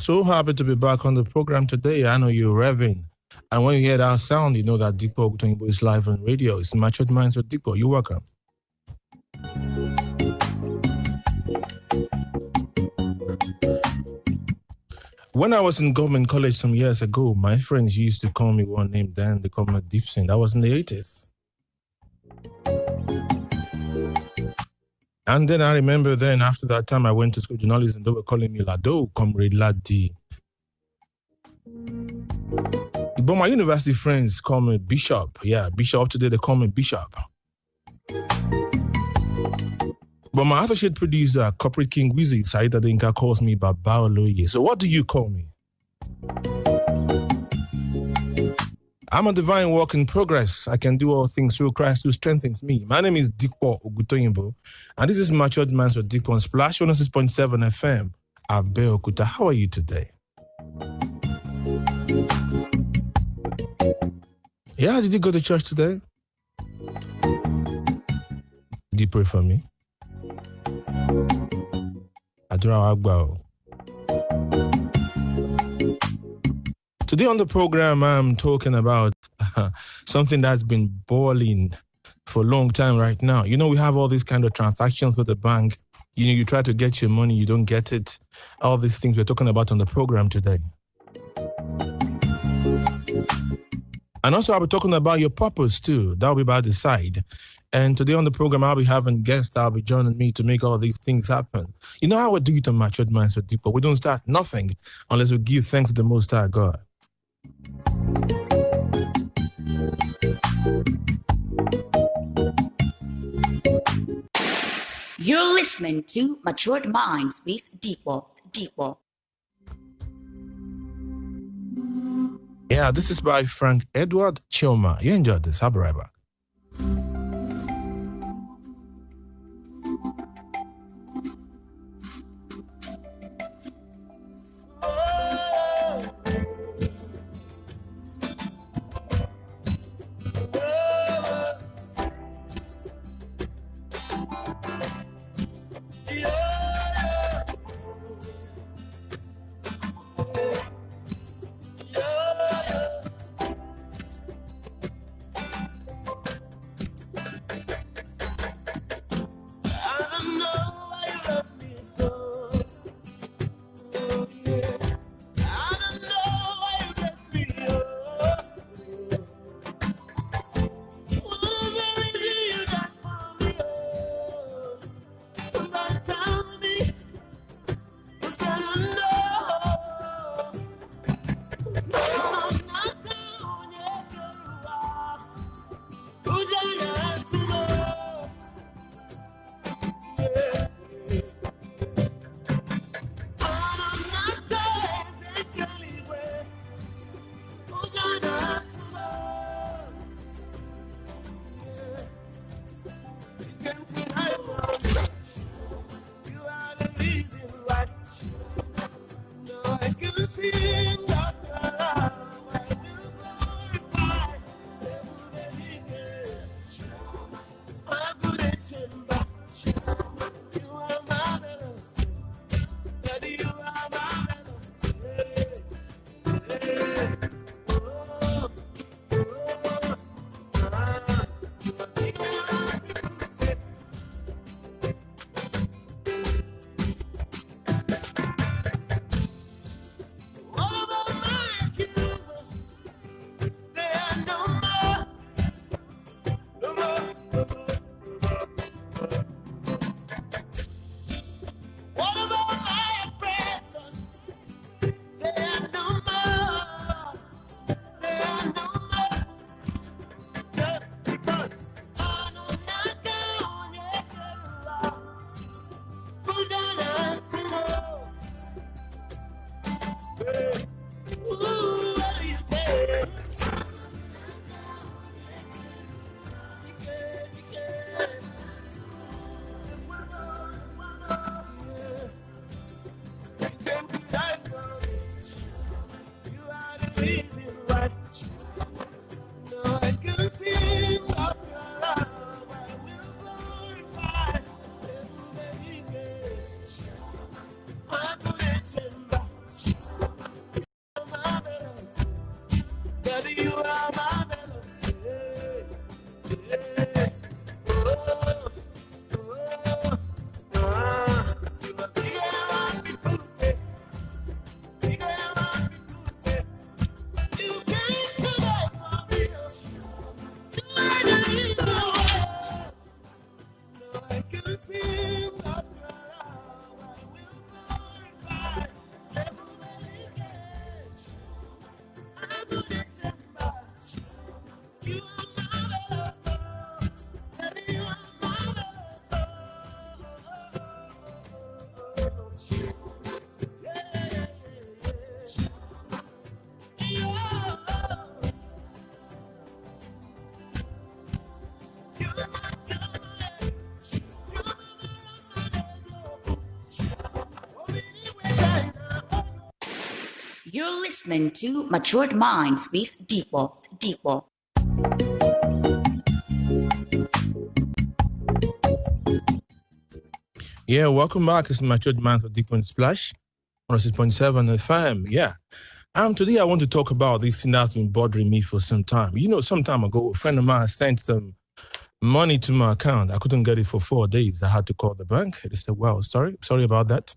So happy to be back on the program today. I know you're revving. And when you hear that sound, you know that Deepo Ogutoyinbo is live on radio. It's Matured Minds with Deepo. You're welcome. When I was in government college some years ago, my friends used to call me one name then. They called me Deepson. That was in the 80s. And then I remember then after that time I went to school journalism. They were calling me Lado, Comrade Ladi. But my university friends call me Bishop. Yeah, Bishop. Today they call me Bishop. But my associate producer, Corporate King Wizzy, Saida Dinka, calls me Baba Oloye. So what do you call me? I'm a divine work in progress. I can do all things through Christ who strengthens me. My name is Deepo Ogutoyinbo, and this is Matured Minds with Deepo on Splash 106.7 FM. Abeokuta, how are you today? Yeah, did you go to church today? Did you pray for me? Adura Agbao. Today on the program, I'm talking about something that's been boiling for a long time right now. You know, we have all these kind of transactions with the bank. You know, you try to get your money, you don't get it. All these things we're talking about on the program today. And also, I'll be talking about your purpose too. That'll be by the side. And today on the program, I'll be having guests that'll be joining me to make all these things happen. You know how we do it on Matured Minds with Deepo? We don't start nothing unless we give thanks to the Most High God. You're listening to Matured Minds with Deepo. Yeah, this is by Frank Edward Chioma. You enjoyed this. I'll be right back. You're listening to Matured Minds with Deepak. Yeah, welcome back. It's Matured Minds with Deepak Splash 106.7 FM. Yeah. Today I want to talk about this thing that's been bothering me for some time. You know, some time ago, a friend of mine sent some money to my account. I couldn't get it for 4 days. I had to call the bank. They said, well, sorry about that.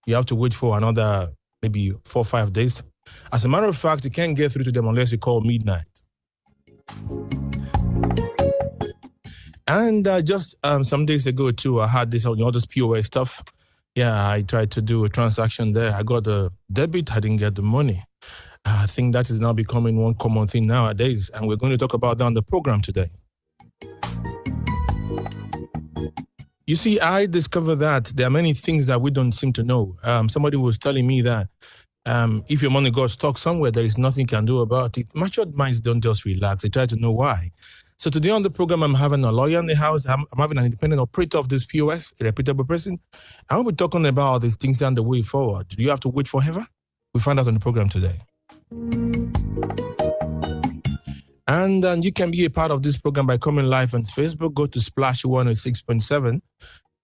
You have to wait for another maybe 4 or 5 days. As a matter of fact, you can't get through to them unless you call midnight. And just some days ago too, I had this, all this POS stuff. Yeah, I tried to do a transaction there. I got a debit. I didn't get the money. I think that is now becoming one common thing nowadays. And we're going to talk about that on the program today. You see, I discovered that there are many things that we don't seem to know. Somebody was telling me that if your money got stuck somewhere, there is nothing you can do about it. Matured minds don't just relax. They try to know why. So today on the program, I'm having a lawyer in the house. I'm having an independent operator of this POS, a reputable person. And we'll be talking about these things and the way forward. Do you have to wait forever? We'll find out on the program today. And you can be a part of this program by coming live on Facebook. Go to Splash 106.7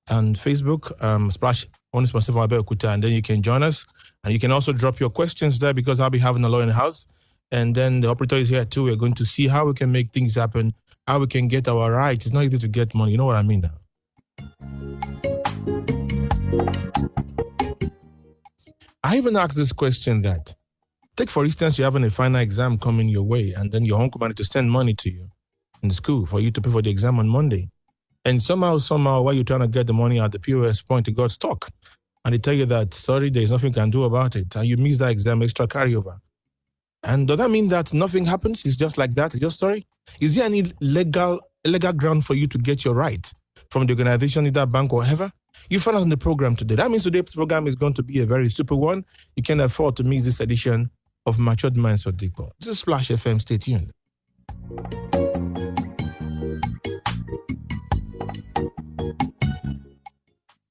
on Facebook, Splash 106.7 Abeokuta, and then you can join us. And you can also drop your questions there because I'll be having a lawyer in the house. And then the operator is here too. We're going to see how we can make things happen, how we can get our rights. It's not easy to get money. You know what I mean now? I even asked this question that, take for instance, you're having a final exam coming your way and then your uncle wanted to send money to you in the school for you to pay for the exam on Monday. And somehow, while you're trying to get the money at the POS point, it got stuck. And they tell you that, sorry, there's nothing you can do about it. And you miss that exam, extra carryover. And does that mean that nothing happens? It's just like that? It's just sorry? Is there any legal ground for you to get your right from the organization, either bank or whatever? You find out in the program today. That means today's program is going to be a very super one. You can afford to miss this edition of Matured Minds for Deepak. This is Splash FM. Stay tuned.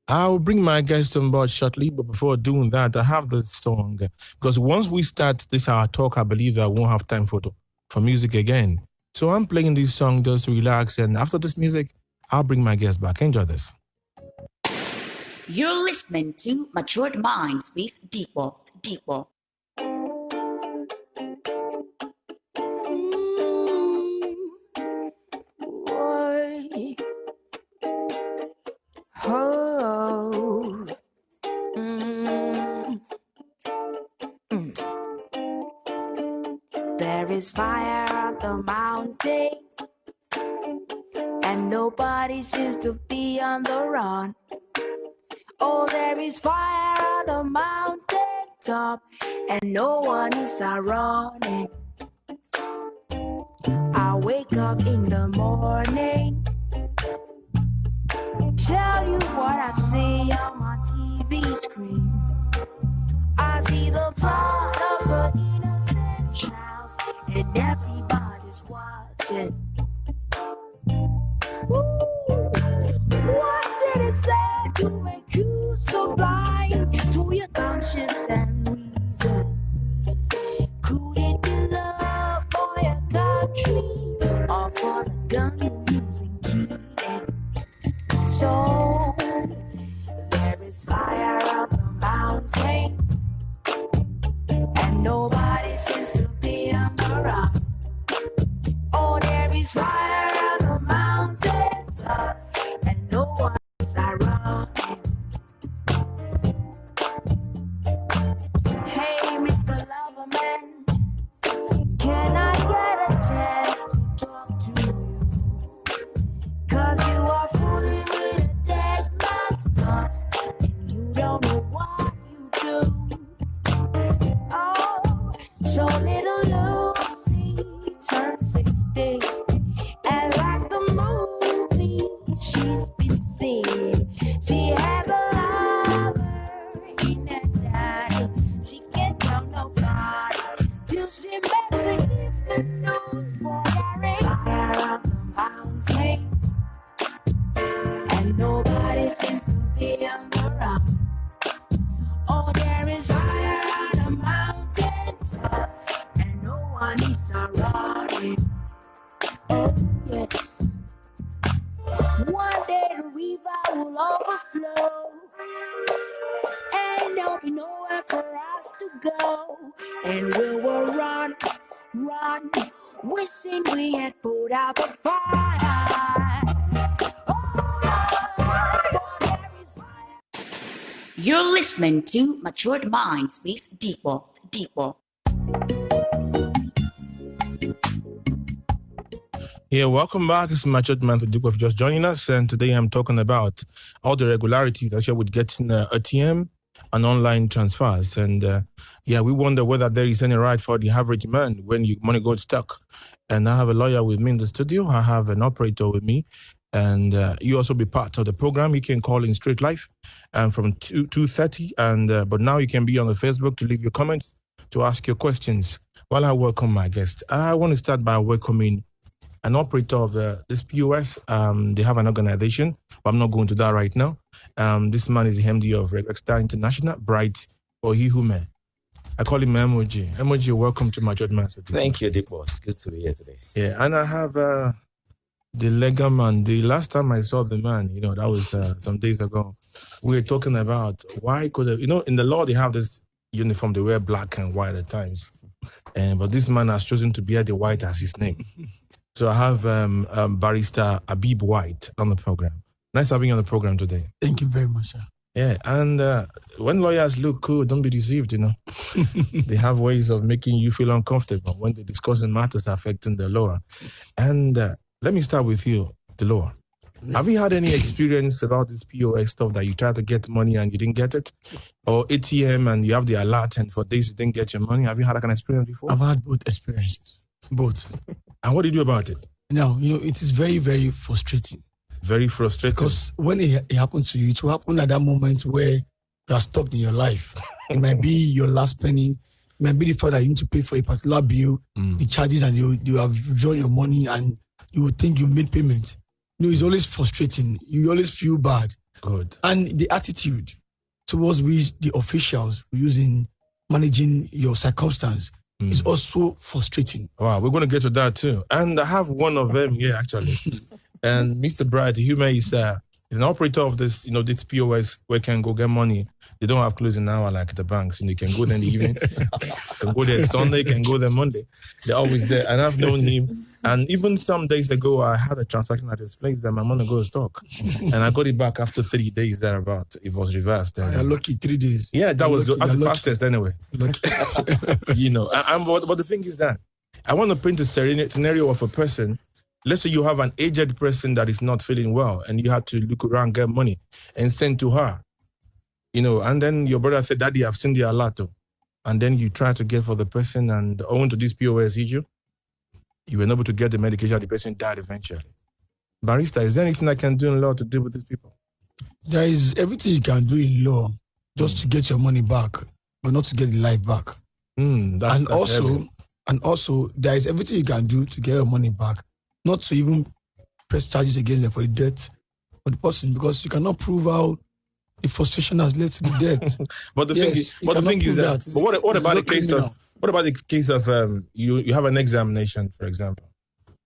I'll bring my guests on board shortly, but before doing that, I have this song. Because once we start this our talk, I believe I won't have time for music again. So I'm playing this song just to relax, and after this music, I'll bring my guests back. Enjoy this. You're listening to Matured Minds with Deepak. Oh, There is fire on the mountain, and nobody seems to be on the run. Oh, there is fire on the mountain top, and no one is running. I wake up in the morning, tell you what I see on my TV screen. I see the blood of an innocent child, and everybody's watching. Ooh, what did it say to make you so blind to your conscience and reason? Could it be love for your country or for the gun you're using, kid? So there is fire up the mountain, and nobody seems to be on the run. Oh, there is fire on the mountain top, and no one is running. Hey, Mr. Loverman, can I get a chance to talk to you? 'Cause you are fooling with a dead man's thoughts, and you don't know what you do. Oh, so little Oh, yes. One day the river will overflow, and there'll be nowhere for us to go. And we will run, wishing we had put out the fire. You're listening to Matured Minds with Deepwalt. Yeah, welcome back. It's Matured Minds with Deepwalt just joining us. And today I'm talking about all the regularities that you would get in ATM and online transfers. And we wonder whether there is any right for the average man when your money goes stuck. And I have a lawyer with me in the studio. I have an operator with me. And you also be part of the program. You can call in straight live from 2:30. And but now you can be on the Facebook to leave your comments, to ask your questions. While I welcome my guest, I want to start by welcoming an operator of this POS. They have an organization, but I'm not going to that right now. This man is the MD of Regexta International, Bright Ohihume. I call him MMwD. MMwD, welcome to Matured Minds. Thank you, Deepwalt. Good to be here today. Yeah, and I have the legal man. The last time I saw the man, that was some days ago. We were talking about why could in the law they have this uniform. They wear black and white at times, but this man has chosen to bear the white as his name. So I have Barrister Abib White on the program. Nice having you on the program today. Thank you very much, sir. Yeah, and when lawyers look cool, don't be deceived, They have ways of making you feel uncomfortable when they're discussing matters affecting the law. And let me start with you, the law. Yeah. Have you had any experience about this POS stuff that you tried to get money and you didn't get it? Or ATM and you have the alert and for days you didn't get your money? Have you had that kind of experience before? I've had both experiences. Both. And what do you do about it? Now, it is very, very frustrating. Very frustrating. Because when it happens to you, it will happen at that moment where you are stuck in your life. It might be your last penny. It might be the fact that you need to pay for a particular bill, the charges, and you have drawn your money and you would think you made payment. It's always frustrating. You always feel bad. Good. And the attitude towards which the officials use in managing your circumstance is also frustrating. Wow, we're going to get to that too. And I have one of them here, actually. And Mr. Bright Hume is an operator of this, this POS where you can go get money. They don't have closing hour like the banks. You can go there in the evening. You can go there Sunday, you can go there Monday. They're always there. And I've known him. And even some days ago, I had a transaction at his place that my money goes stuck. And I got it back after 3 days thereabout. It was reversed. You're lucky, 3 days. Yeah, that was the lucky. fastest anyway. But the thing is that I want to paint a scenario of a person. Let's say you have an aged person that is not feeling well and you have to look around, get money and send to her. And then your brother said, Daddy, I've seen the alert. And then you try to get for the person and owing to this POS issue, you were able to get the medication, the person died eventually. Barrister, is there anything I can do in law to deal with these people? There is everything you can do in law just to get your money back, but not to get the life back. That's also, there is everything you can do to get your money back, not to even press charges against them for the debt of the person, because you cannot prove how the frustration has led to the debt. But the thing is that. But what about the case of you have an examination, for example,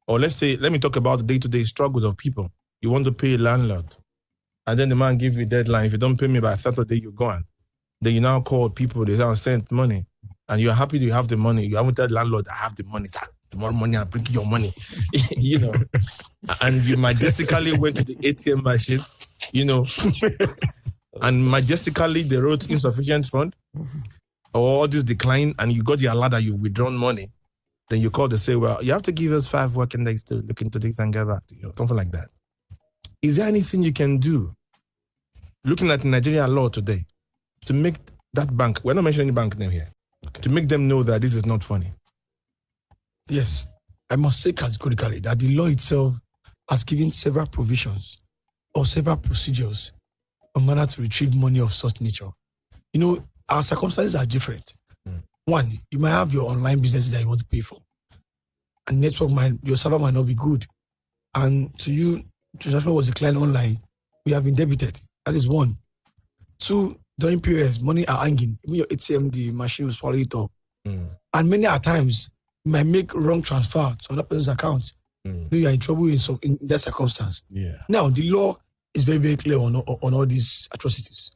or let me talk about the day-to-day struggles of people. You want to pay a landlord, and then the man gives you a deadline. If you don't pay me by Saturday, you're gone. Then you now call people. They don't send money, and you're happy you have the money. You haven't told the landlord, I have the money. Sir, tomorrow morning I'll bring you your money. And you majestically went to the ATM machine. And majestically they wrote insufficient fund or all this decline, and you got the alert that you've withdrawn money. Then you call to say, well, you have to give us 5 working days to look into this and get back to you, something like that. Is there anything you can do, looking at Nigeria law today, to make that bank, we're not mentioning any bank name here, to make them know that this is not funny? Yes, I must say categorically that the law itself has given several provisions or several procedures on manner to retrieve money of such nature. Our circumstances are different. One, you might have your online businesses that you want to pay for. And your server might not be good. And to you, transfer was declined online, we have been debited. That is one. Two, during periods, money are hanging. Even your ATM, the machine will swallow it up. And many times, You might make wrong transfer to another person's account. You are in trouble in that circumstance. Yeah. Now, the law is very, very clear on all these atrocities.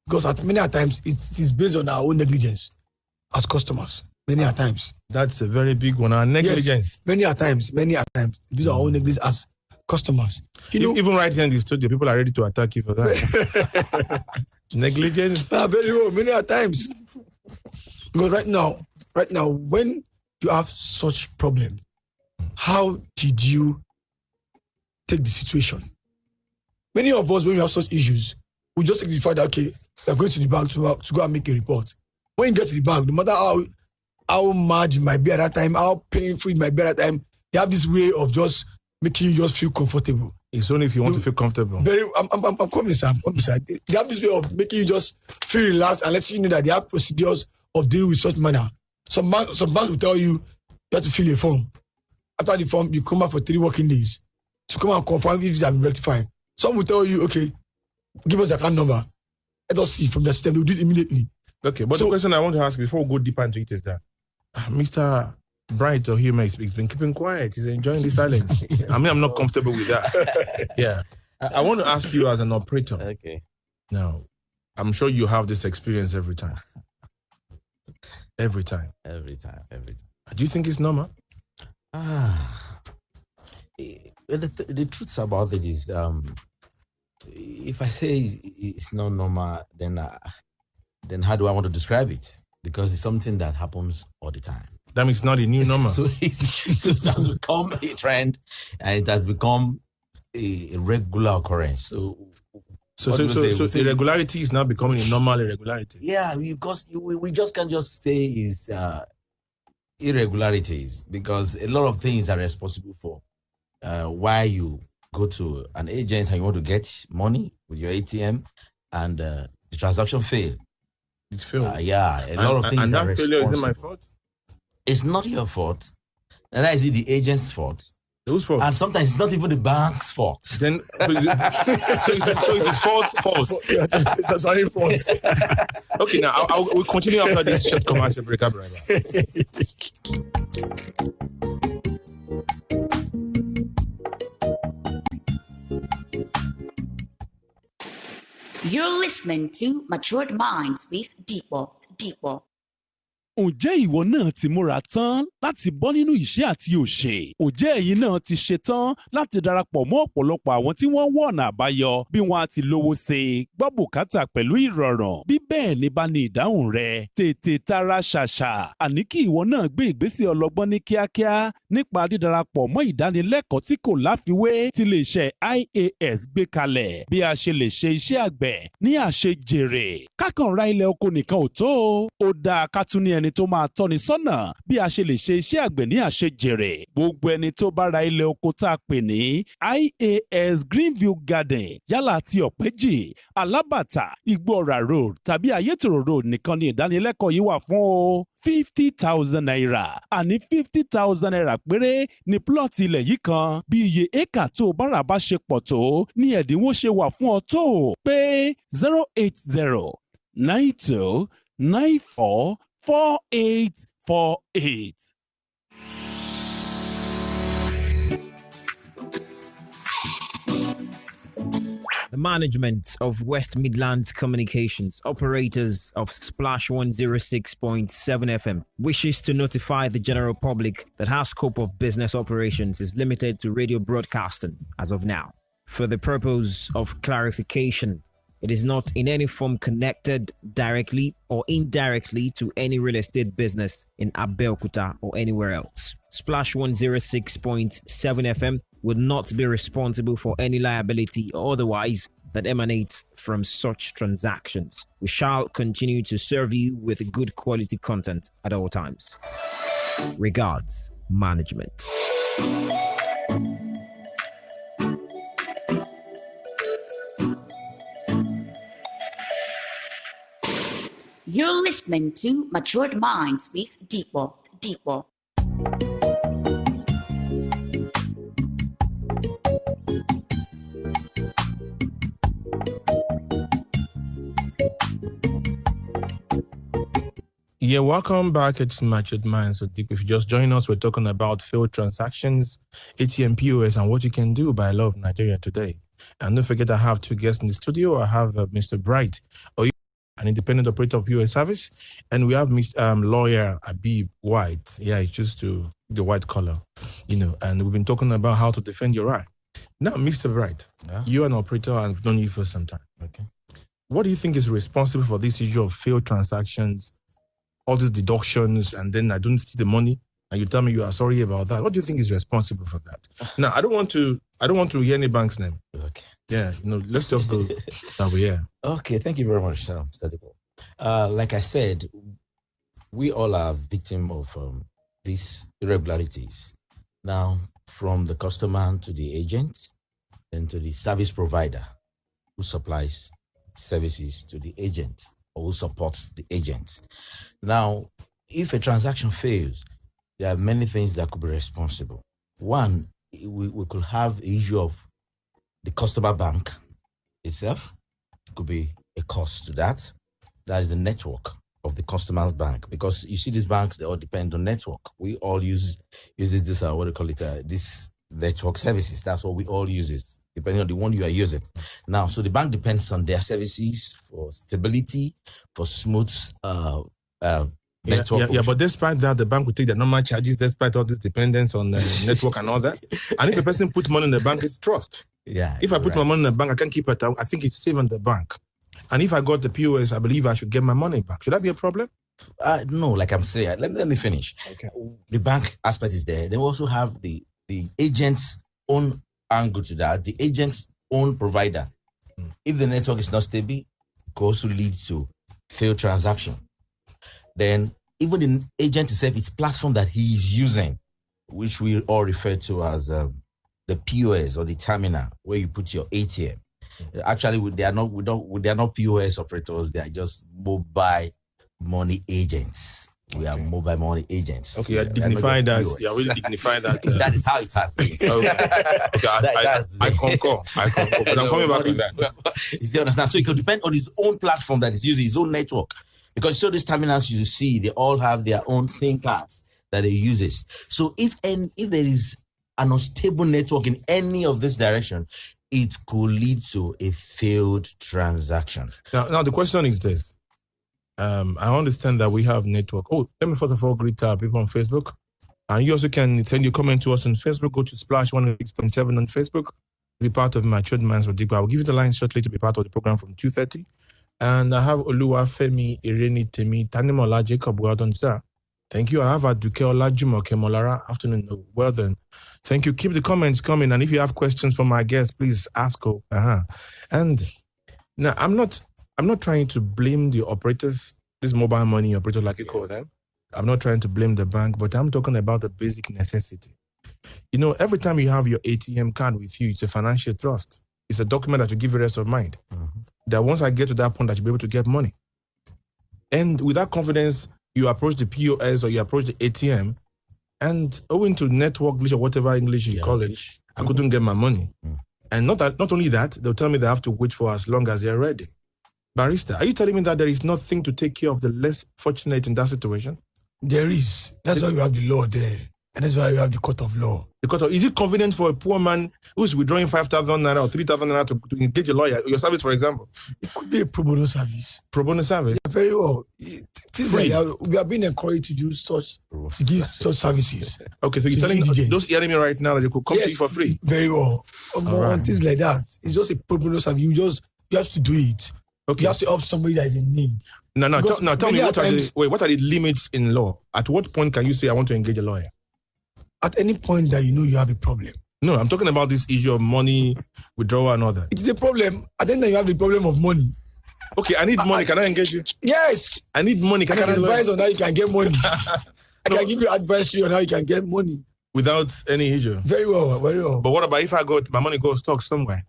Because at many times, it is based on our own negligence as customers. Many times. That's a very big one. Our negligence. Yes, many times. These are our own negligence as customers. Even right here in the studio, people are ready to attack you for that. Negligence. Very well, many times. Because right now, when you have such problem, how did you take the situation? Many of us, when we have such issues, we just take the fact that, okay, we're going to the bank to go and make a report. When you get to the bank, no matter how mad you might be at that time, how painful it might be at that time, they have this way of just making you just feel comfortable. It's only if you want to feel comfortable. I'm coming, Sam. They have this way of making you just feel relaxed and letting you know that they have procedures of dealing with such manner. Some banks will tell you have to fill a form. After the form, you come back for 3 working days to come and confirm if it has been rectified. Some will tell you, okay, give us the account number. Let us see from the system. They'll do it immediately. Okay, but the question I want to ask before we go deeper into it is that Mr. Bright or Hume he's been keeping quiet. He's enjoying the silence. I mean, I'm not comfortable with that. Yeah. I want to ask you as an operator. Okay. Now, I'm sure you have this experience every time. Every time. Do you think it's normal? The truth about it is, if I say it's not normal, then how do I want to describe it? Because it's something that happens all the time. That means it's not a new normal. So it has become a trend, and it has become a regular occurrence. So irregularity is now becoming a normal irregularity. Yeah, because we just can't just say is irregularities, because a lot of things are responsible for why you go to an agent and you want to get money with your ATM and the transaction failed. It failed. Yeah, a lot of things and are that responsible. failure isn't my fault. It's not your fault. And that is the agent's fault. Whose fault? And sometimes it's not even the bank's fault. Then, so it is fault. That's not your fault. Okay, now we'll continue after this short commercial break, brother. You're listening to Matured Minds with Deepak. Ǹjẹ́ ìwọ náà ti múra tán láti bọ́ nínú ìṣẹ́ àti òṣè? Ǹjẹ́ ẹ̀yin náà ti ṣe tán láti darapọ̀ mọ́ ọ̀pọ̀lọpọ̀ àwọn tí wọ́n wọ ọ̀nà àbáyọ bí wọ́n á ti lówó ṣe gbọ́ bùkátà pẹ̀lú ìrọ̀rùn? Bí bẹ́ẹ̀ ni bá ní ìdáhùn rẹ̀, tètè tara ṣàṣà. Àní kí ìwọ náà gbé ìgbésẹ̀ ọlọ́gbọ́n ní kíákíá nípa dídarapọ̀ mọ́ ìdánilẹ́kọ̀ọ́ tí kò láfiwé tí iléeṣẹ́ IAS gbé kalẹ̀ bí a ṣe lè ṣe iṣẹ́ àgbẹ̀ ní àṣejèrè. Kákan ra ilẹ̀ oko nìkan ò tó. Ó dáa ká tún ní ẹni tó máa tọ́ni sọ́nà bí a ṣe lè ṣe iṣẹ́ àgbẹ̀ ní àṣejèrè. Gbogbo ẹni tó bá ra ilẹ̀ oko tá a pè ní IAS Greenview Garden yálà ti Ọ̀pẹ́jì, Alábàtà, Igbóọrà Road tàbí Ayétòrò Road nìkan ni ìdánilẹ́kọ̀ọ́ yìí wà fún o. 50,000 naira. Àní 50,000 naira péré ni plọ́ọ̀tì ilẹ̀ yìí kan. Bí iye éka tó o bá rà bá ṣe pọ̀ tó ní ẹ̀dínwó ṣe wà fún ọ tó pé 08092944848. The management of West Midlands Communications, operators of Splash 106.7 FM, wishes to notify the general public that our scope of business operations is limited to radio broadcasting as of now. For the purpose of clarification, it is not in any form connected directly or indirectly to any real estate business in Abeokuta or anywhere else. Splash 106.7 FM would not be responsible for any liability or otherwise that emanates from such transactions. We shall continue to serve you with good quality content at all times. Regards, management. You're listening to Matured Minds with Deepak. Yeah, welcome back. It's Matured Minds with Deep. If you just join us, we're talking about failed transactions, ATM POS, and what you can do by law of Nigeria today. And don't forget, I have two guests in the studio. I have Mr. Bright, an independent operator of POS service, and we have Mr. Lawyer Abib White. Yeah, it's just to the white collar, and we've been talking about how to defend your right. Now, Mr. Bright, you're an operator and I've known you for some time. Okay. What do you think is responsible for this issue of failed transactions, all these deductions, and then I don't see the money, and you tell me you are sorry about that? What do you think is responsible for that? Now, I don't want to hear any bank's name. Okay. Yeah, let's just go that way. Yeah. Okay. Thank you very much, Mr. Debo. Like I said, we all are victims of these irregularities. Now, from the customer to the agent, then to the service provider who supplies services to the agent or who supports the agent. Now, if a transaction fails, there are many things that could be responsible. One, we could have the issue of the customer bank itself. It could be a cost to that. That is the network of the customer's bank, because you see these banks, they all depend on network. We all use this this network services. That's what we all use, depending on the one you are using. Now, so the bank depends on their services for stability, for smooth network. Yeah, but despite that, the bank will take the normal charges despite all this dependence on network and all that. And if a person put money in the bank, it's trust. Yeah. If I put my money in the bank, I can keep it. I think it's safe in the bank. And if I got the POS, I believe I should get my money back. Should that be a problem? No, like I'm saying, let me finish. Okay. The bank aspect is there. They also have the agent's own angle to that, the agent's own provider. If the network is not stable, it could also lead to failed transaction. Then even the agent itself, its platform that he is using, which we all refer to as the POS or the terminal where you put your ATM. Actually, they are not POS operators. They are just mobile money agents. We are mobile money agents. Okay, dignified that. Yeah, really dignified that. That is how it has been. I concur. But I'm coming back on that. You see, understand? So it could depend on his own platform that is using, his own network. Because so these terminals you see, they all have their own SIM cards that they use. So if there is an unstable network in any of this direction, it could lead to a failed transaction. Now the question is this. I understand that we have network. Oh, let me first of all greet people on Facebook. And you also can send your comment to us on Facebook. Go to Splash 106.7 on Facebook. Be part of Matured Minds with Deep. I will give you the line shortly to be part of the program from 2:30. And I have Oluwafemi, Irene, Temi, Tanimola, Jacob. Well done, sir. Thank you. I have Aduke Olajumo Kemolara. Afternoon. Well done. Thank you. Keep the comments coming. And if you have questions for my guests, please ask. And now I'm not trying to blame the operators, this mobile money operator, like you call them. I'm not trying to blame the bank, but I'm talking about the basic necessity. Every time you have your ATM card with you, it's a financial trust. It's a document that will give you rest of mind. Mm-hmm. That once I get to that point, that you'll be able to get money. And with that confidence, you approach the POS or you approach the ATM, and owing to network glitch or whatever English you call it, I couldn't get my money. Mm. And not only that, they'll tell me they have to wait for as long as they're ready. Barrister, are you telling me that there is nothing to take care of the less fortunate in that situation? There is. That's why we have the law there. And that's why we have the court of law. Is it convenient for a poor man who's withdrawing 5,000 naira or 3,000 naira to engage a lawyer, your service, for example? It could be a pro bono service. Pro bono service? Yeah, very well. We are being encouraged to do such, to give such services. Okay, so you're telling those hearing me right now that they could come to you for free? Very well. Right. Things like that. It's just a pro bono service. You have to do it. Okay. You have to help somebody that is in need. Now tell me, what are the limits in law? At what point can you say I want to engage a lawyer? At any point that you have a problem. No, I'm talking about this issue of money withdrawal and all that. It is a problem. At the end, you have the problem of money. Okay, I need money. Can I engage you? Yes. I need money. I can advise on how you can get money. I can give you advice on how you can get money. Without any issue? Very well, very well. But what about if my money goes stuck somewhere?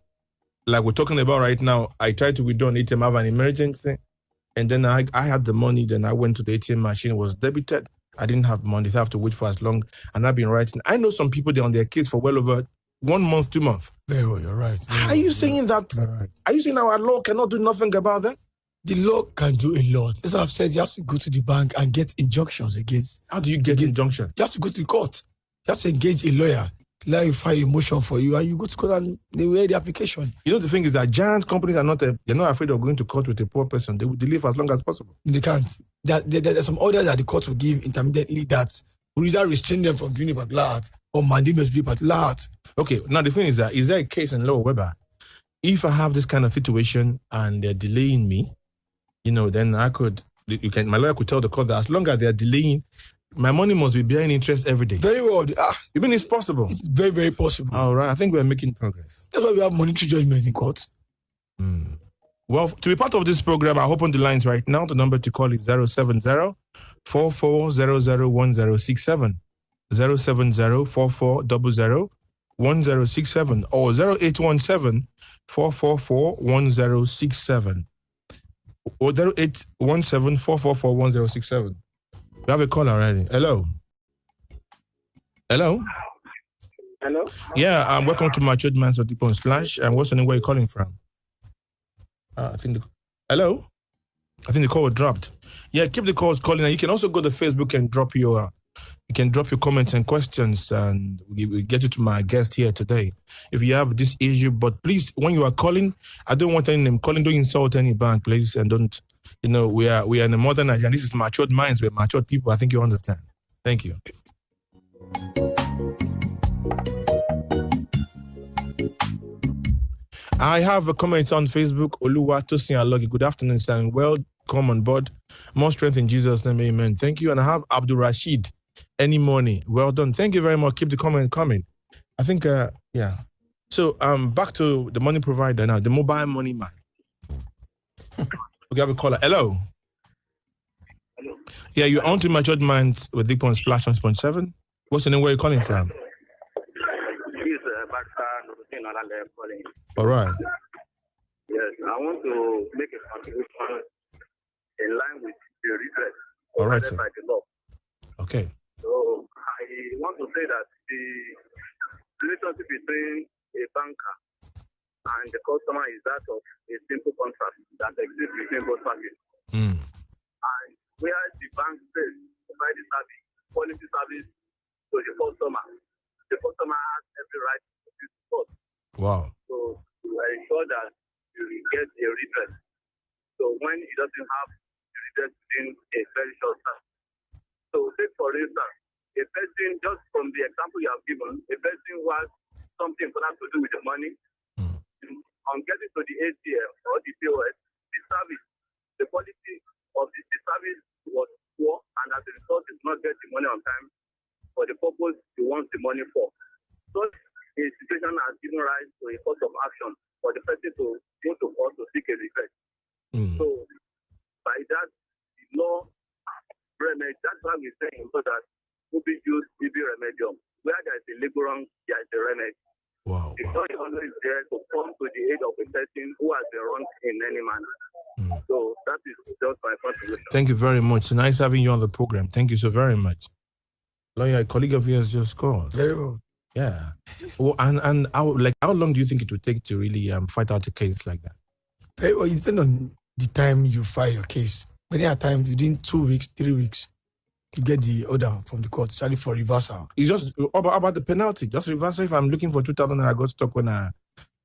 Like we're talking about right now, I tried to withdraw an ATM, I have an emergency, and then I had the money, then I went to the ATM machine, it was debited. I didn't have money. They have to wait for as long. And I've been writing. I know some people, they're on their case for well over 1 month, 2 months. Very well, you're right. Are you saying that? Right. Are you saying our law cannot do nothing about that? The law can do a lot. That's why I've said you have to go to the bank and get injunctions against. How do you get injunction? You have to go to the court. You have to engage a lawyer. Lawyer will file a motion for you, and you go to court and they will hear the application. You know, the thing is that giant companies are they're not afraid of going to court with a poor person. They will delay for as long as possible. They can't. There's some orders that the court will give intermittently that will either restrain them from doing a particular act or mandate them to do a particular act. Okay, now the thing is that, is there a case in law whereby if I have this kind of situation and they're delaying me, then my lawyer could tell the court that as long as they're delaying, my money must be bearing interest every day. Very well. Even it's possible. It's very, very possible. All right. I think we're making progress. That's why we have monetary judgment in court. Well, to be part of this program, I'll open the lines right now. The number to call is 070-4400-1067, 070-4400-1067, or 0817-444-1067, or 0817-444-1067. We have a call already. Hello. Hello? Yeah, welcome to Matured Minds with Deep on Splash. And what's the name? Where are you calling from? Hello? I think the call was dropped. Yeah, keep the calls calling. And you can also go to Facebook and drop your comments and questions, and we'll get you to my guest here today. If you have this issue, but please, when you are calling, I don't want any name calling. Don't insult any bank, please, and don't. We are in a modern age, and this is Matured Minds. We're matured people. I think you understand. Thank you. I have a comment on Facebook. Oluwa Tosin Alogi. Good afternoon, sir. Welcome on board. More strength in Jesus' name. Amen. Thank you. And I have Abdul Rashid. Any money. Well done. Thank you very much. Keep the comment coming. I think, yeah. So back to the money provider now, the mobile money man. We have a caller. Hello. Hello. Yeah, you're on to Matured Minds with Deep on Splash 1.7. What's your name? Where are you calling from? Calling. All right. Yes, I want to make a contribution in line with the redress. All right, sir. By the law. Okay. So I want to say that the relationship between a banker and the customer is that of a simple contract that exists between both parties. And where the bank says provide the service, quality service to the customer has every right to refuse the cost. Wow. So to ensure that you get a redress. So when it doesn't have the redress within a very short time. So take for instance, a person, just from the example you have given, a person who has something important to do with the money, on getting to the ATM or the POS, the service, the quality of the service was poor, and as a result, did not get the money on time for the purpose you want the money for. So a situation has given rise to a course of action for the person to go to court to seek a redress. So by that, the law remedy, that's why we're saying so that will be used to be remedium. Where there is a legal wrong, there is a remedy. Wow. It's not always there to come to the aid of a person who has been wronged in any manner. So that is just my contribution. Thank you very much. Nice having you on the program. Thank you so very much. Lawyer, a colleague of yours just called. Very well. Yeah. Well, and how long do you think it would take to really fight out a case like that? Very well. It depends on the time you file your case. Many a time within 2 weeks, 3 weeks, you get the order from the court, especially for reversal. It's just about the penalty. Just reversal. If I'm looking for 2,000 naira, I got stuck when I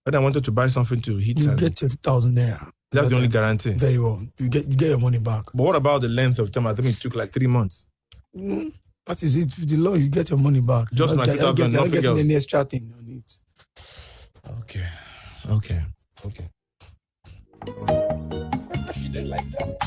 wanted to buy something to hit. You get your 2,000 naira. That's the only guarantee. Very well. You get your money back. But what about the length of time? I think it took like 3 months. That is it. With the law, you get your money back. Just not 2,000. You're not getting any extra thing on it. Okay. She didn't like that.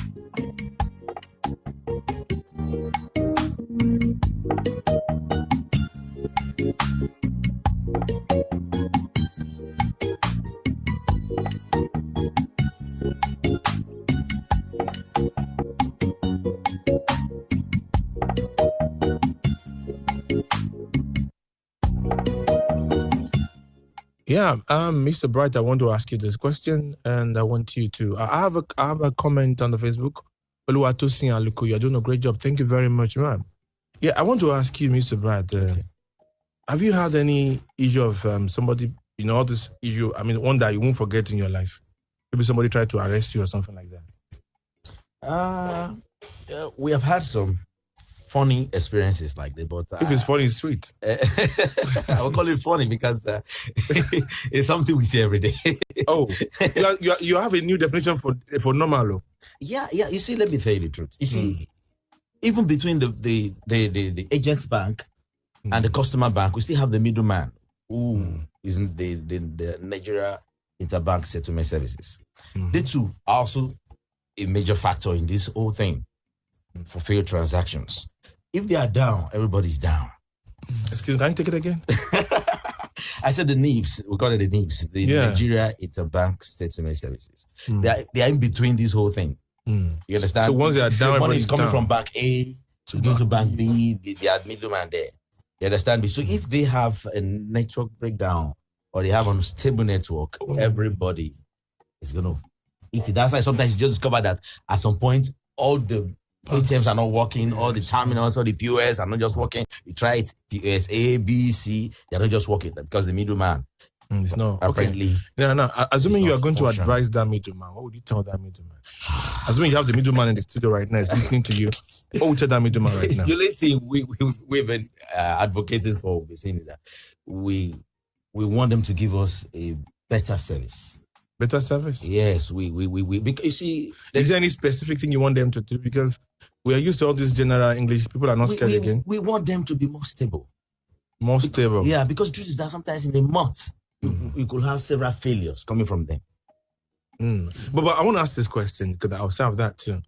Yeah, Mr. Bright, I want to ask you this question, and I want you to. I have a comment on the Facebook. Oluwatosin Aluko, you're doing a great job. Thank you very much, ma'am. Yeah, I want to ask you, Mr. Bright, have you had any issue of somebody, all this issue? I mean, one that you won't forget in your life. Maybe somebody tried to arrest you or something like that. We have had some funny experiences like that, but if it's funny, it's sweet. I will call it funny because it's something we see every day. Oh, you have a new definition for normal. Yeah. You see, let me tell you the truth. You see, even between the agent's bank and the customer bank, we still have the middleman who is the Nigeria Interbank Settlement Services. They too are also a major factor in this whole thing for failed transactions. If they are down, everybody's down. Excuse me, can you take it again? I said the NIBS, we call it the NIBS, the Nigeria Interbank Settlement Services. They are in between this whole thing. You understand? So once they are down, the money is coming down from Bank A to go to Bank B, they are middleman there. You understand me? So if they have a network breakdown or they have an unstable network, everybody is going to eat it. That's why sometimes you just discover that at some point, all the ATMs are not working, all the terminals, all the POS are not just working. You try it, POS A, B, C, they're not just working because the middleman. It's not apparently. Okay. No. Assuming you are going to advise that middleman, what would you tell that middleman? Assuming you have the middleman in the studio right now, is listening to you. What would you tell that middleman right now? The only thing we've been advocating for, we're saying is that we want them to give us a better service. Better service? Yes, we because you see, is there any specific thing you want them to do? Because we are used to all this general English. People are not scared again. We want them to be more stable. More stable? Yeah, because the truth is that sometimes in a month, you could have several failures coming from them. But I want to ask this question because I observe that too.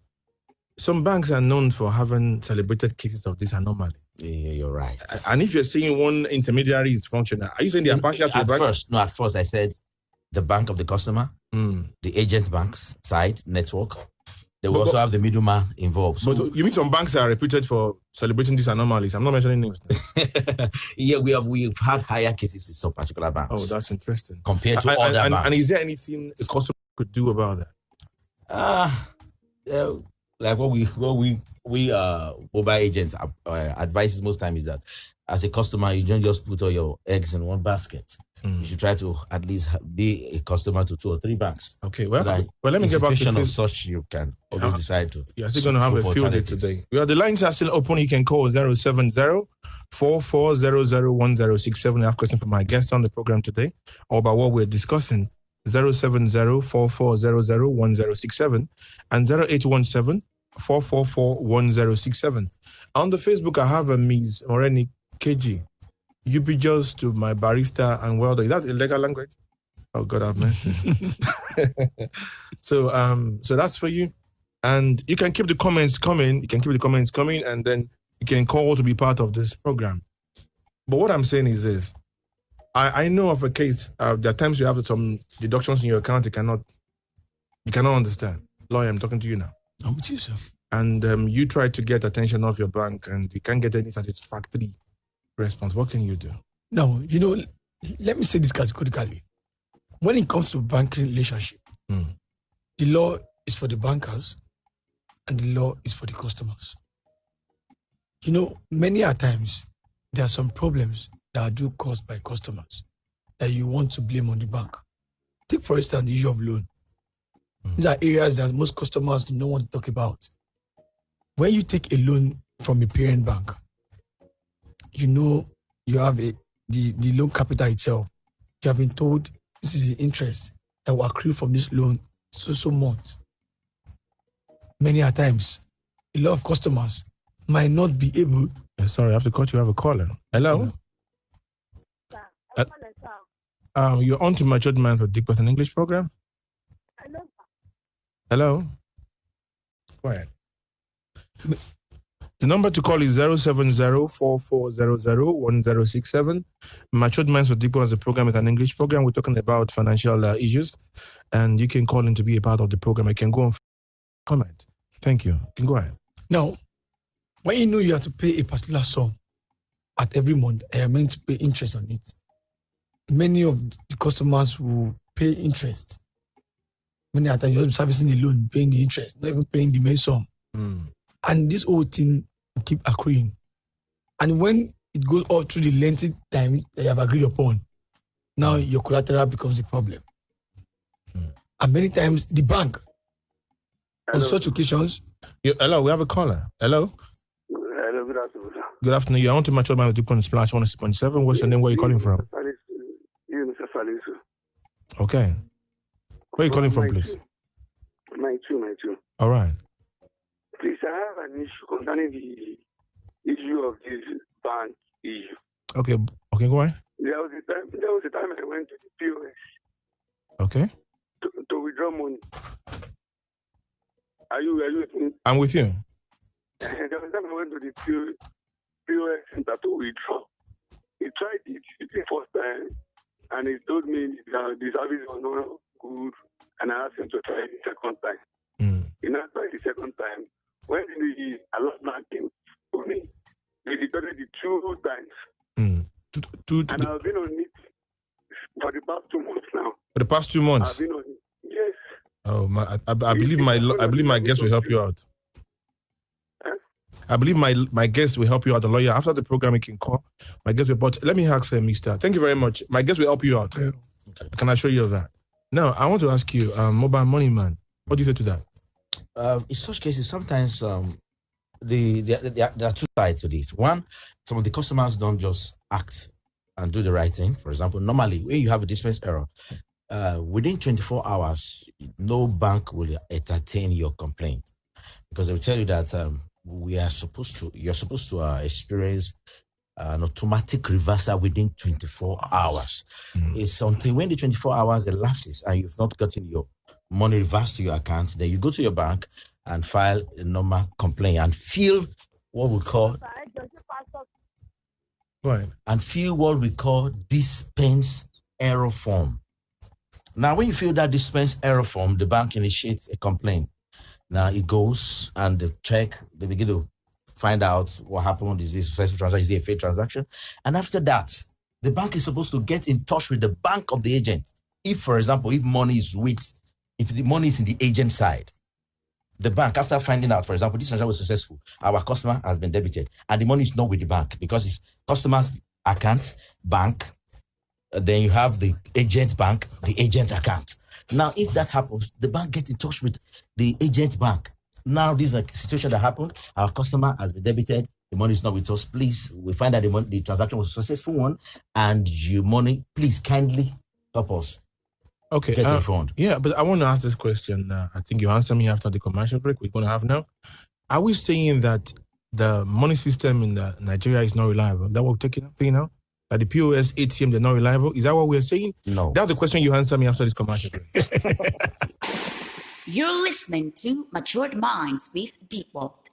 Some banks are known for having celebrated cases of this anomaly. Yeah, you're right. And if you're saying one intermediary is functional, are you saying they are partial to the bank? At first I said the bank of the customer, the agent bank's side network. They will also have the middleman involved. So, but you mean some banks are reputed for celebrating these anomalies? I'm not mentioning names. Yeah, we've had higher cases with some particular banks. Oh, that's interesting. Compared to other banks. And is there anything a customer could do about that? Like what we mobile agents advises most times is that as a customer, you don't just put all your eggs in one basket. You should try to at least be a customer to 2 or 3 banks. Okay, well let me get back to of such you can always decide to. You're still going to have a field day today. Well, the lines are still open. You can call 070-4400-1067. I have a question for my guest on the program today or about what we're discussing. 070-4400-1067 and 0817-444-1067. On the Facebook, I have a Ms. Moreni KG. You be just to my barista and welder. Is that illegal language? Oh, God have mercy. So that's for you. And you can keep the comments coming. And then you can call to be part of this program. But what I'm saying is this. I know of a case, there are times you have some deductions in your account you cannot understand. Lawyer, I'm talking to you now. I'm with you, sir. And you try to get attention of your bank and you can't get any satisfactory response. What can you do? No, let me say this categorically. When it comes to banking relationship, the law is for the bankers and the law is for the customers. Many a times there are some problems that are due caused by customers that you want to blame on the bank. Take, for instance, the issue of loan. These are areas that most customers do not want to talk about. When you take a loan from a parent bank, you have the loan capital itself. You have been told this is the interest that will accrue from this loan so much. Many a times, a lot of customers might not be able. Sorry, I have to cut you. I have a caller. Hello? You're on to Matured Minds with Dick with an English program? Hello? Quiet. The number to call is 070-4400-1067. Matured Minds with Dick is a program with an English program. We're talking about financial issues, and you can call in to be a part of the program. I can go on comment. Thank you. You can go ahead. Now, when you have to pay a particular sum at every month, and you're meant to pay interest on it, many of the customers will pay interest. Many times you're servicing a loan, paying the interest, not even paying the main sum. And this whole thing will keep accruing. And when it goes all through the lengthy time that you have agreed upon, now your collateral becomes a problem. And many times the bank On such occasions. Hello, we have a caller. Hello. Hello, good afternoon. Good afternoon. You're on to Mature Mind with Deep on Splash 106.7. What's your name? Where are you calling from? Mr. Salisu. Okay. Where are you calling from, please? My two. All right. Please, I have an issue concerning the issue of this bank issue. Okay, go on. There was a time I went to the POS. Okay. To withdraw money. Are you with me? I'm with you. There was a time I went to the POS center to withdraw. He tried it the first time, and he told me that the service was not good, and I asked him to try it the second time. He now tried the second time. When the alert man came to me, he retorted it 2 times. And I've been on it for the past 2 months now. For the past 2 months? I've been on it. Yes. Oh, I believe my guest will help you out. I believe my guest will help you out, the lawyer. After the program, you can call. My guest will, but let me ask Mister. Thank you very much. My guest will help you out. Yeah. Can I show you of that? Now, I want to ask you, Mobile Money Man, what do you say to that? In such cases, sometimes there are 2 sides to this. One, some of the customers don't just act and do the right thing. For example, normally when you have a dispense error, within 24 hours, no bank will entertain your complaint because they will tell you that you're supposed to experience an automatic reversal within 24 hours. It's something when the 24 hours elapses and you've not gotten your money reversed to your account, then you go to your bank and file a normal complaint and fill what we call dispense error form. Now, when you fill that dispense error form, the bank initiates a complaint. Now it goes and they begin to find out what happened. Is this a successful transaction? Is it a fake transaction? And after that, the bank is supposed to get in touch with the bank of the agent. If, for example, if the money is in the agent side, the bank, after finding out, for example, this transaction was successful, our customer has been debited, and the money is not with the bank because it's customer's account, bank, then you have the agent bank, the agent account. Now, if that happens, the bank gets in touch with the agent bank. Now, this is a situation that happened. Our customer has been debited. The money is not with us. Please, we find that the transaction was a successful one, and your money, please kindly help us. Okay. Get refund. Yeah, but I want to ask this question. I think you answer me after the commercial break we're going to have now. Are we saying that the money system in Nigeria is not reliable? Is that what we're taking now? That the POS ATM, they're not reliable? Is that what we're saying? No. That's the question you answer me after this commercial break. You're listening to Matured Minds with Deep Walk.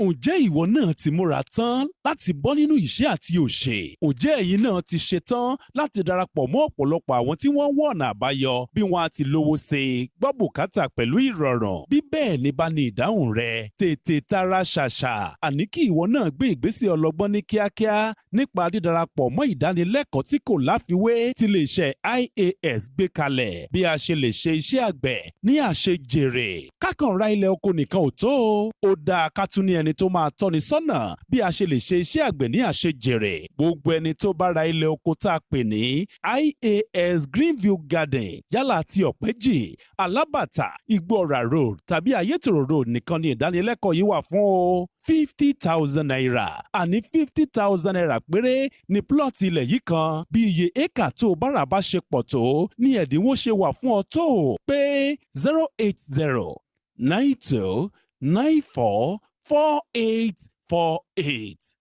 Ǹjẹ́ ìwọ náà ti múra tán láti bọ́ nínú ìṣẹ́ àti òṣè? Ǹjẹ́ ẹ̀yin náà ti ṣe tán láti darapọ̀ mọ́ ọ̀pọ̀lọpọ̀ àwọn tí wọ́n wọ̀ ọ̀nà àbáyọ bí wọ́n á ti lówó ṣe gbọ́ bùkátà pẹ̀lú ìrọ̀rùn? Bí bẹ́ẹ̀ ni bá ní ìdáhùn rẹ̀, tètè tara ṣàṣà. Àní kí ìwọ náà gbé ìgbésẹ̀ ọlọ́gbọ́n ní kíákíá nípa dídarapọ̀ mọ́ ìdánilẹ́kọ̀ọ́ tí kò láfiwé tí iléeṣẹ́ IAS gbé kalẹ̀ bí a ṣe lè ṣe iṣẹ́ àgbẹ̀ ní àṣejèrè. Kákànra ilẹ̀ oko nìkan ò tó o. Ó dáa ká tún ní ẹni tó máa tọ́ni sọ́nà bí a ṣe lè ṣe iṣẹ́ àgbẹ̀ ní àṣejèrè. Gbogbo ẹni tó bá ra ilẹ̀ oko tá a pè ní IAS Greenview Garden yálà ti Ọ̀pẹ́jì, Alábàtà, Igbóọrà Road tàbí Ayétòrò Road nìkan ni ìdánilẹ́kọ̀ọ́ yìí wà fún o. 50,000 naira. Àní 50,000 naira péré ni plọ́ọ̀tì ilẹ̀ yìí kan. Bí iye éka tó o bára bá ṣe pọ̀ tó ní ẹ̀dínwó ṣe wà fún ọ tó pé 080-92-94-4848.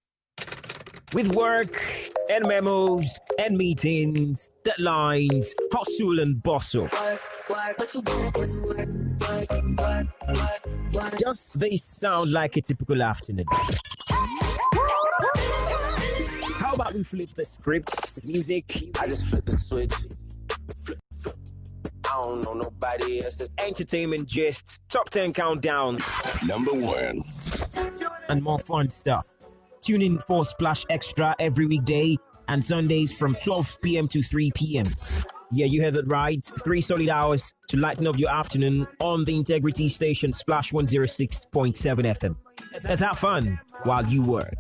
With work and memos and meetings, deadlines, hustle and bustle. Does this sound like a typical afternoon? How about we flip the script with music? I just flip the switch. I don't know nobody else. Entertainment gists, top 10 countdown. Number 1. And more fun stuff. Tune in for Splash Extra every weekday and Sundays from 12 p.m. to 3 p.m. Yeah, you heard it right. 3 solid hours to lighten up your afternoon on the Integrity Station Splash 106.7 FM. Let's have fun while you work.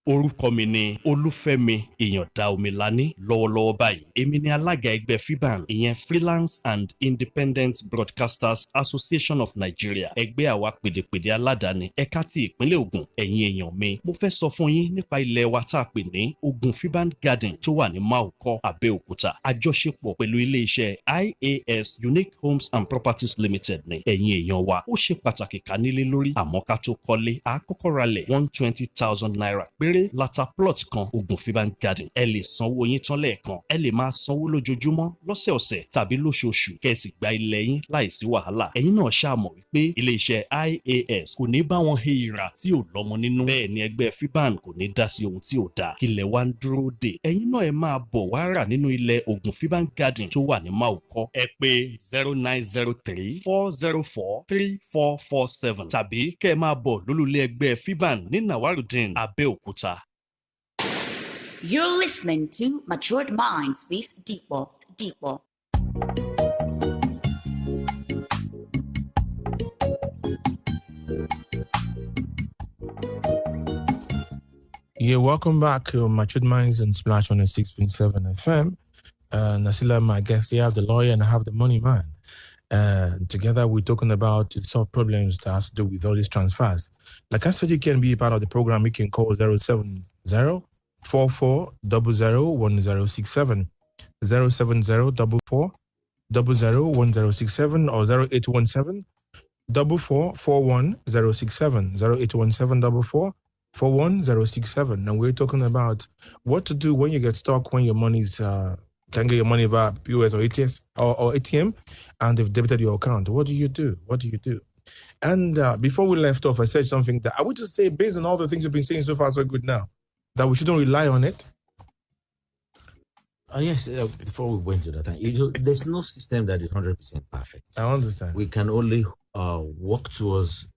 orúkọ mi ni olúfẹ́mi ìyàndá omilani. Lọ́wọ́lọ́wọ́ báyìí èmi ni alága ẹgbẹ́ FIBAN, ìyẹn Freelance and Independent Broadcasters Association of Nigeria, ẹgbẹ́ àwa pèdèpèdè aládàáni ẹ̀ka ti ìpínlẹ̀ Ògùn. Ẹ̀yin èèyàn mi, mo fẹ́ sọ fún yín nípa ilẹ̀ wa tá a pè ní Ògùn FIBAN Garden tó wà ní Máòkọ́, Abẹ́òkúta. Àjọṣepọ̀ pẹ̀lú iléeṣẹ́ IAS Unique Homes and Properties Limited ni. Ẹ̀yin èèyàn wa, ó ṣe pàtàkì ká nílé lórí, àmọ́ ká tó kọ́lé àkọ́kọ́ ralẹ̀ 120,000 naira péré lata plot kan Ògùn FIBAN Garden. Ẹ lè sanwó yín tán lẹ́ẹ̀kan, ẹ lè máa sanwó lójoojúmọ́, lọ́sẹ̀ọ̀sẹ̀ tàbí lóṣooṣù, kẹ́sì gba ilẹ̀ yín láìsí wàhálà. Ẹ̀yin náà ṣàmọ̀ wípé iléeṣẹ́ IAS kò ní bá wọn he ìrà tí ò lọ́mọ nínú. Bẹ́ẹ̀ ni ẹgbẹ́ FIBAN kò ní dá sí ohun tí ò dáa. Kílẹ̀ wá ń dúró dè. Ẹ̀yin náà ẹ máa bọ̀ wá rà nínú ilẹ̀ Ògùn FIBAN Garden tó wà ní Máòkọ́. Ẹ pè 0903-404-3447 tàbí kẹ́ ẹ máa bọ̀ lólùlé ẹgbẹ́ FIBAN ní Nawarudin, Abẹ́òkúta. You're listening to Matured Minds with Deepwalk. Yeah, welcome back to Matured Minds and Splash 106.7 FM. Nasila, my guest here, I have the lawyer and I have the money man. Together we're talking about to solve problems that has to do with all these transfers. Like I said, you can be a part of the program. You can call 070-4400-1067, 070-4400-1067 or 0817-4441-067, 0817-4441-067. And we're talking about what to do when you get stuck, when your money's can get your money via POS or ATS or ATM, and they've debited your account. What do you do? And before we left off, I said something that I would just say, based on all the things you've been saying so far, so good now, that we shouldn't rely on it. Yes, before we went to that, there's no system that is 100% perfect. I understand. We can only work towards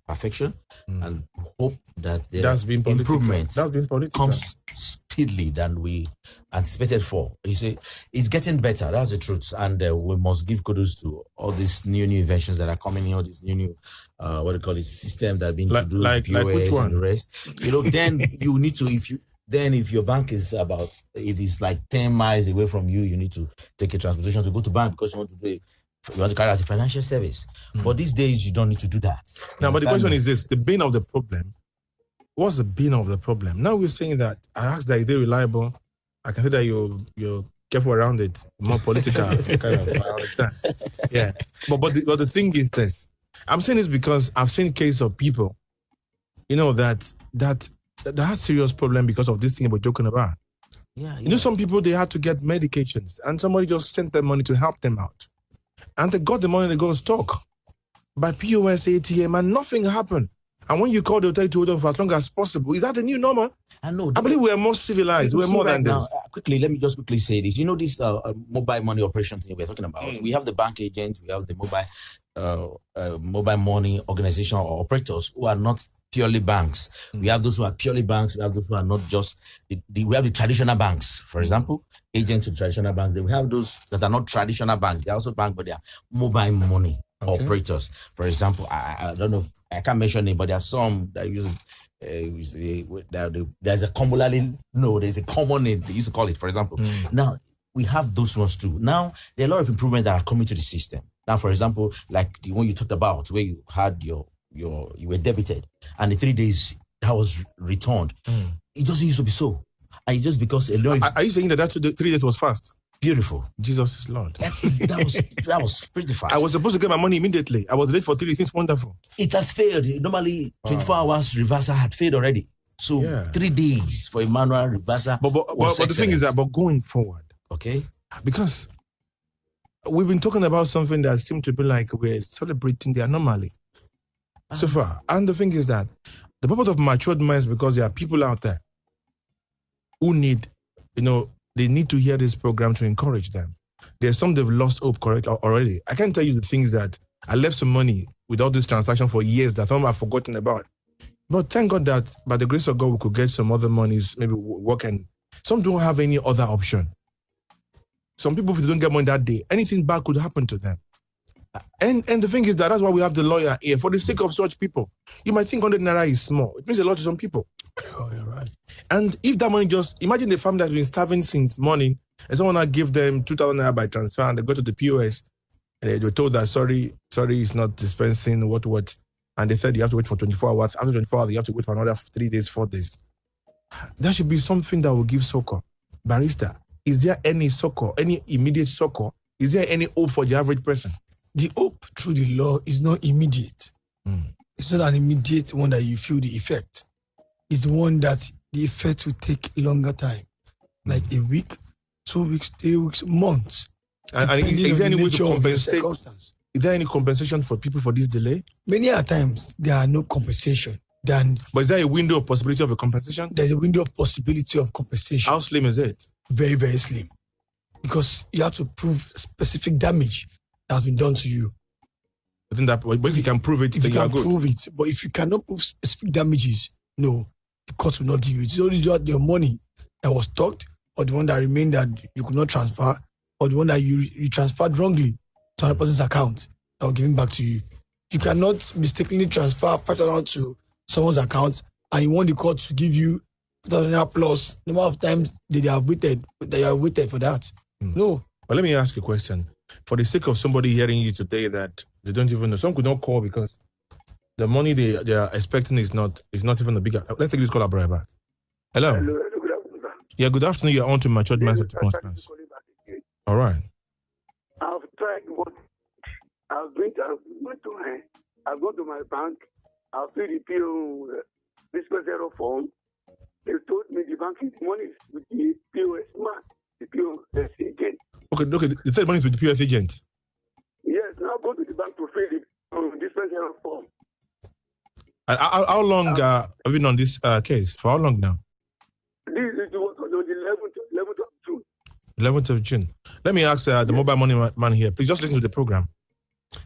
perfection and hope that the improvement comes speedily than we anticipated for. You see, it's getting better. That's the truth. And we must give kudos to all these new inventions that are coming in, all these new systems that are being introduced, like which one? And the rest. Then you need to, if your bank is if it's like 10 miles away from you, you need to take a transportation to go to bank because you want to carry out a financial service. But these days, you don't need to do that. Now, but the question is this, the bane of the problem. What's the bane of the problem? Now we're saying that, I asked that, is they reliable? I can say that you're careful around it, more political kind of, I understand. Yeah. But the thing is this, I'm saying this because I've seen cases of people, that had serious problem because of this thing we're joking about. Yeah. Some people, they had to get medications and somebody just sent them money to help them out. And they got the money, they go stock by POS, ATM, and nothing happened. And when you call, they'll tell you to hold on for as long as possible. Is that the new normal? I know. I believe we are more civilized. We're more than this. Let me just quickly say this. This mobile money operation thing we're talking about. We have the bank agents, we have the mobile money organization or operators who are not purely banks. We have those who are purely banks. We have those who are not just. We have the traditional banks, for example, agents to traditional banks. Then we have those that are not traditional banks. They're also banks, but they are mobile money operators. For example, I don't know if I can't mention it, but there are some that use. There's a common name they used to call it. For example, now we have those ones too. Now there are a lot of improvements that are coming to the system. Now, for example, like the one you talked about, where you had you were debited, and in 3 days that was returned. It doesn't used to be so, and it's just because a lot. Are you saying that 3 days was fast? Beautiful. Jesus is Lord. That was pretty fast. I was supposed to get my money immediately. I was late for 3 days. It's wonderful. It has failed. Normally, 24 hours reversal had failed already. So 3 days for a manual reversal. But the thing is that, but going forward, okay, because we've been talking about something that seems to be like we're celebrating the anomaly so far. And the thing is that the purpose of Matured Minds, because there are people out there who need, they need to hear this program to encourage them. There's some they've lost hope already. I can tell you the things that I left some money without this transaction for years that some I've forgotten about. But thank God that by the grace of God, we could get some other monies, maybe work, and some don't have any other option. Some people, if they don't get money that day, anything bad could happen to them. And the thing is that's why we have the lawyer here, for the sake of such people. You might think 100 naira is small. It means a lot to some people. Oh, you're right. And if that money just, imagine the family that's been starving since morning, and someone now give them 2,000 naira by transfer, and they go to the POS, and they were told that, sorry, it's not dispensing, what. And they said you have to wait for 24 hours. After 24 hours, you have to wait for another 3 days, 4 days. That should be something that will give succor. Barrister, is there any succor, any immediate succor? Is there any hope for the average person? The hope through the law is not immediate. It's not an immediate one that you feel the effect. It's the one that the effect will take longer time, like a week, 2 weeks, 3 weeks, months. And is there any way to compensate? Is there any compensation for people for this delay? Many a times there are no compensation. But is there a window of possibility of a compensation? There's a window of possibility of compensation. How slim is it? Very, very slim. Because you have to prove specific damage that has been done to you. But if you can prove it, then you are good. Prove it. But if you cannot prove specific damages, no, the court will not give you. It's only just your money that was stocked, or the one that remained that you could not transfer, or the one that you transferred wrongly to another person's account that will give it back to you. You cannot mistakenly transfer 5,000 to someone's account and you want the court to give you 5,000 plus the amount of times they have waited for that. No. But let me ask you a question. For the sake of somebody hearing you today that they don't even know, some could not call because the money they are expecting is not even a bigger. Let's take this call, Abraham. Hello. Hello, good afternoon. Yeah, good afternoon. You're on to Matured Minds with Constance. All right. I've tried what I've gone to my bank. I've filled the PO dispenser form. They told me the bank money is with the POS man, the POS agent. Okay. They said money is with the POS agent. Yes, now go to the bank to fill the dispenser form. And how long have you been on this case? For how long now? This was on the 11th of June. 11th of June. Let me ask the mobile money man here. Please just listen to the program.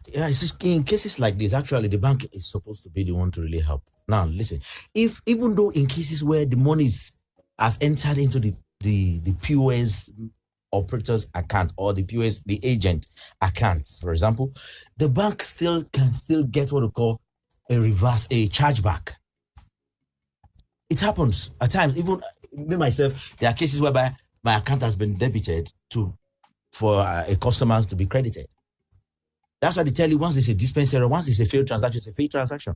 Yeah, in cases like this, actually, the bank is supposed to be the one to really help. Now, listen, even though in cases where the money has entered into the POS operator's account or the POS, the agent account, for example, the bank can still get what we call a chargeback. It happens at times. Even me myself, there are cases whereby my account has been debited for a customer to be credited. That's why they tell you once there's a dispenser, once there's a failed transaction, it's a failed transaction.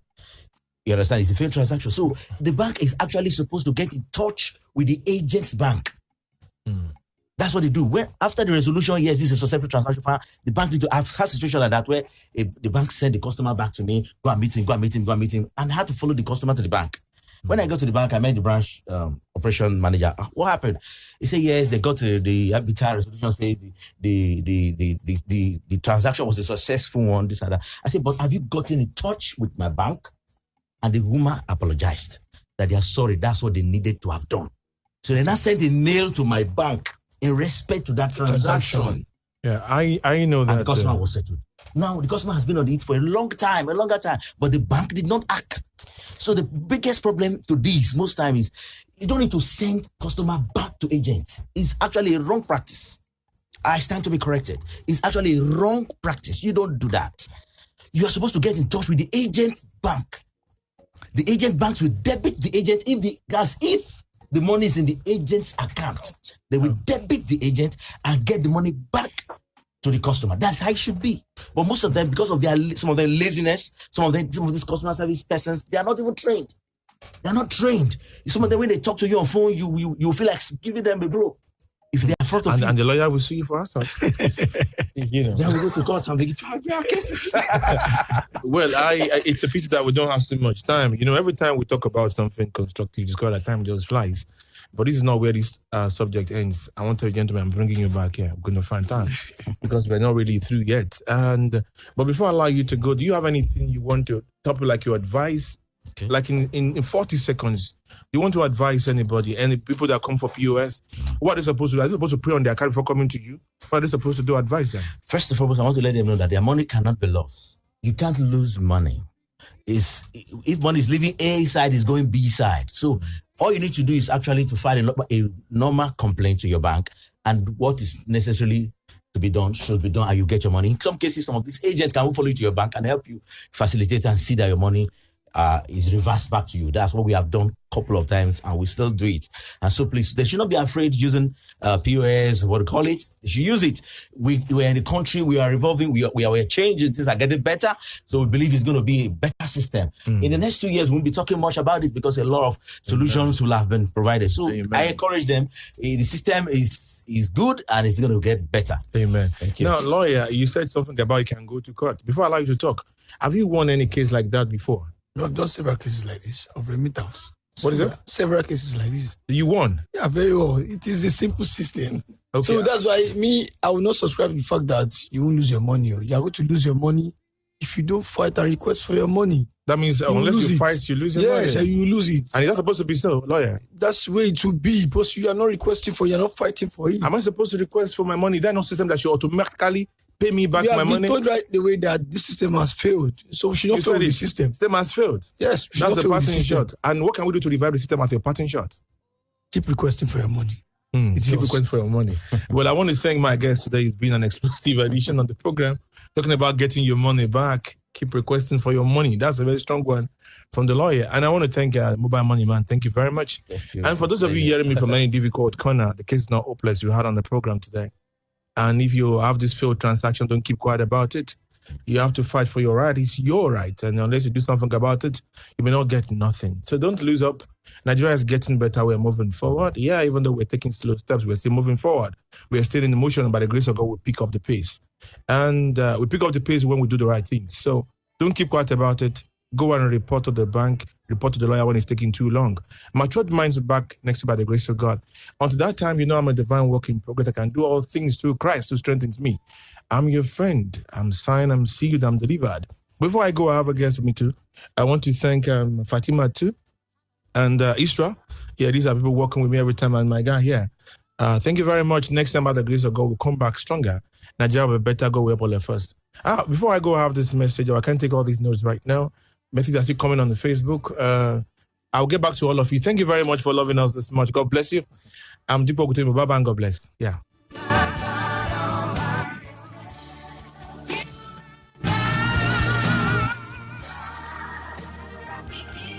You understand? It's a failed transaction. So the bank is actually supposed to get in touch with the agent's bank. That's what they do. When after the resolution, yes, this is a successful transaction, the bank need to have a situation like that where the bank sent the customer back to me, go and meet him, and I had to follow the customer to the bank. When I got to the bank, I met the branch operation manager. What happened? He said, yes, they got to the arbitral resolution says the transaction was a successful one, this and that. I said, but have you gotten in touch with my bank? And the woman apologized that they are sorry. That's what they needed to have done. So they now sent a mail to my bank in respect to that transaction. Yeah, I know that. And the customer was settled. Now, the customer has been on it for a longer time, but the bank did not act. So the biggest problem to this most time is you don't need to send customer back to agents. It's actually a wrong practice. I stand to be corrected. It's actually a wrong practice. You don't do that. You are supposed to get in touch with the agent's bank. The agent banks will debit the agent if the money is in the agent's account. They will debit the agent and get the money back to the customer. That's how it should be. But most of them, because of some of their laziness, some of these customer service persons, they are not even trained. They're not trained. Some of them, when they talk to you on phone, you feel like giving them a blow. If they're in front of you. And the lawyer will sue you for us. You know. Then we go to court and begin to argue our cases. Well, it's a pity that we don't have so much time. You know, every time we talk about something constructive, just call that time just flies. But this is not where this subject ends. I want to tell you, gentlemen, I'm bringing you back here. We're going to find time because we're not really through yet. But before I allow you to go, do you have anything you want to topic like your advice? Okay. Like in 40 seconds, you want to advise anybody, any people that come for POS, what are they supposed to do? Are they supposed to pray on their card before coming to you? What are they supposed to do? Advise them. First and foremost, I want to let them know that their money cannot be lost. You can't lose money. If money is leaving A side, it's going B side. So all you need to do is actually to file a normal complaint to your bank, and what is necessarily to be done should be done, and you get your money. In some cases, some of these agents can follow you to your bank and help you facilitate and see that your money is reversed back to you. That's what we have done a couple of times, and we still do it. And so please, they should not be afraid using POS, what do you call it? They should use it. We're in the country, we are evolving, we are changing, things are getting better. So we believe it's going to be a better system. In the next 2 years, we won't be talking much about this because a lot of solutions will have been provided. So I encourage them. The system is good and it's going to get better. Amen. Thank you. Now, lawyer, you said something about you can go to court. Before I allow you to talk, have you won any case like that before? I've done several cases like this of remittance. What is it? Several cases like this. You won? Yeah, very well. It is a simple system. Okay. So that's why I will not subscribe to the fact that you won't lose your money. You are going to lose your money if you don't fight and request for your money. That means unless you fight, you lose your money. Yes, you lose it. And is that supposed to be so, lawyer? That's the way it should be, because you are not requesting for it, you are not fighting for it. Am I supposed to request for my money? There's no system that should automatically pay me back my money. You have been told right the way that this system has failed. So we should not fail the system. The system has failed. Yes, that's the parting shot. And what can we do to revive the system as a parting shot? Keep requesting for your money. Keep requesting for your money. Well, I want to thank my guest today. It's been an exclusive edition of the program talking about getting your money back. Keep requesting for your money. That's a very strong one from the lawyer. And I want to thank Mobile Money Man. Thank you very much. And for those of you hearing me from any difficult corner, the case is not hopeless. You had on the program today. And if you have this failed transaction, don't keep quiet about it. You have to fight for your right. It's your right. And unless you do something about it, you may not get nothing. So don't lose up. Nigeria is getting better. We're moving forward. Yeah, even though we're taking slow steps, we're still moving forward. We're still in motion. And by the grace of God, we'll pick up the pace. And we pick up the pace when we do the right things. So don't keep quiet about it. Go and report to the bank, report to the lawyer when it's taking too long. Matured minds will be back next by the grace of God. Until that time, you know I'm a divine work in progress. I can do all things through Christ who strengthens me. I'm your friend. I'm signed, I'm sealed, I'm delivered. Before I go, I have a guest with me too. I want to thank Fatima too and Isra. Yeah, these are people working with me every time, and my guy here. Thank you very much. Next time, by the grace of God, we'll come back stronger. Nigeria will better go with all of us. Before I go, I have this message, or I can't take all these notes right now. Message are still coming on the Facebook. I'll get back to all of you. Thank you very much for loving us this much. God bless you. I'm Deepo Gutemi. Baba and God bless. Yeah.